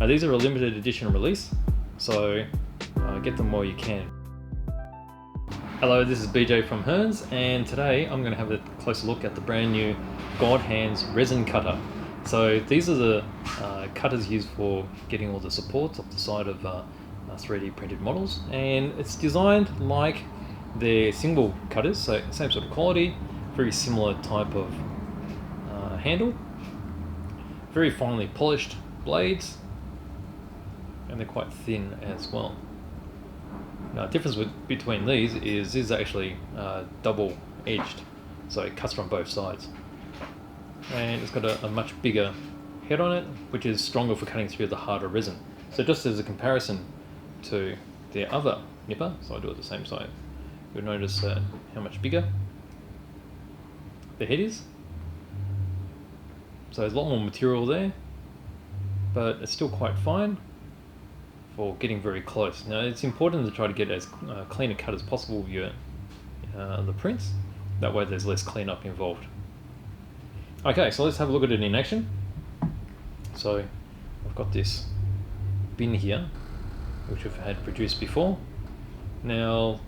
These are a limited edition release, so get them while you can. Hello, this is BJ from Hearns, and today I'm going to have a closer look at the brand new GODHANDS resin cutter. So these are the cutters used for getting all the supports off the side of 3D printed models, and it's designed like their single cutters, so same sort of quality, very similar type of handle, very finely polished blades, and they're quite thin as well. Now, the difference between these is this is actually double edged, so it cuts from both sides, and it's got a much bigger head on it, which is stronger for cutting through the harder resin. So just as a comparison to the other nipper, so I do it the same side, you'll notice how much bigger the head is. So there's a lot more material there, but it's still quite fine for getting very close. Now, it's important to try to get as clean a cut as possible with your the prints. That way there's less cleanup involved. Okay, so let's have a look at it in action. So I've got this bin here, which we've had produced before. Now,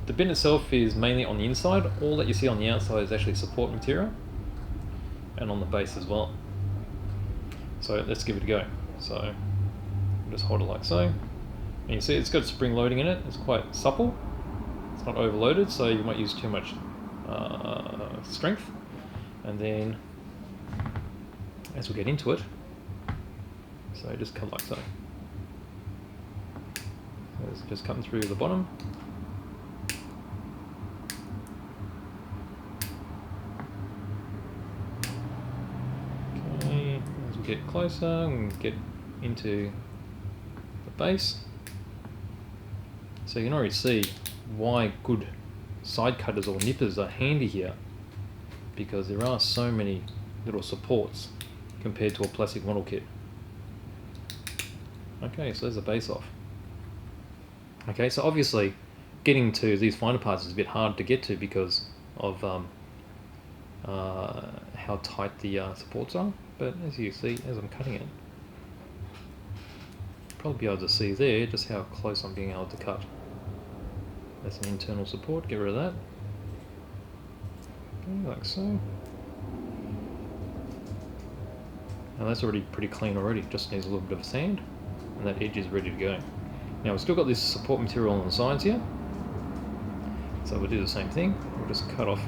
the bin itself is mainly on the inside. All that you see on the outside is actually support material, and on the base as well. So let's give it a go. So just hold it like so, and you see it's got spring loading in it. It's quite supple, it's not overloaded, so you won't use too much strength. And then as we get into it, so just cut like so. So it's just cutting through the bottom. Okay, as we get closer and get into the base, so you can already see why good side cutters or nippers are handy here, because there are so many little supports compared to a plastic model kit. Okay, so there's the base off. Okay, so obviously getting to these finer parts is a bit hard to get to because of how tight the supports are, but as you see, as I'm cutting it, probably be able to see there just how close I'm being able to cut. That's an internal support, get rid of that. Okay, like so. Now that's already pretty clean already, just needs a little bit of sand, and that edge is ready to go. Now we've still got this support material on the sides here, so we'll do the same thing. We'll just cut off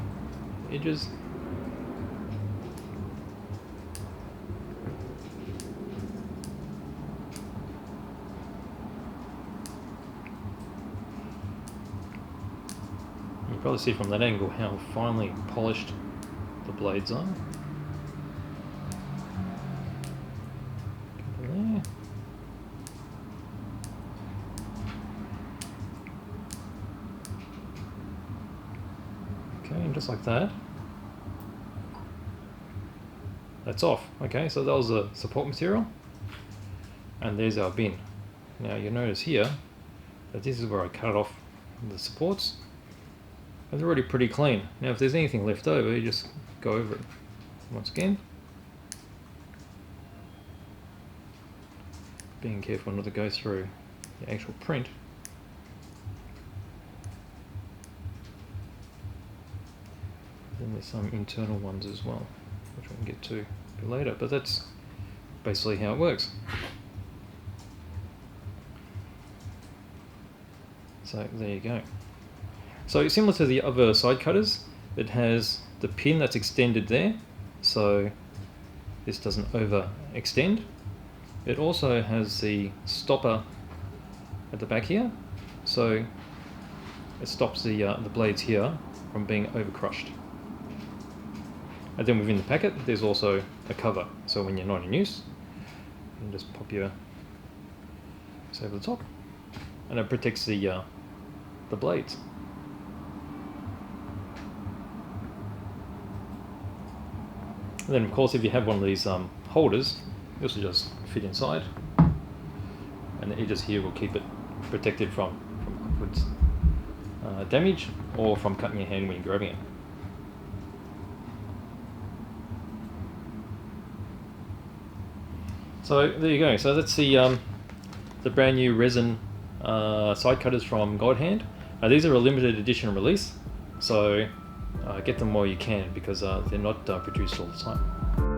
the edges. You can probably see from that angle how finely polished the blades are. There. Okay, and just like that, that's off. Okay, so that was the support material, and there's our bin. Now you'll notice here that this is where I cut off the supports, and they're already pretty clean. Now if there's anything left over, you just go over it once again, being careful not to go through the actual print. Then there's some internal ones as well, which we can get to a bit later, but that's basically how it works. So there you go. So similar to the other side cutters, it has the pin that's extended there, so this doesn't overextend. It also has the stopper at the back here, so it stops the blades here from being overcrushed. And then within the packet, there's also a cover, so when you're not in use, you can just pop your this over the top, and it protects the blades. And then of course, if you have one of these holders, you also just fit inside, and the edges here will keep it protected from upwards damage or from cutting your hand when you're grabbing it. So there you go. So that's the brand new resin side cutters from GodHand. Now these are a limited edition release, so get them while you can, because they're not produced all the time.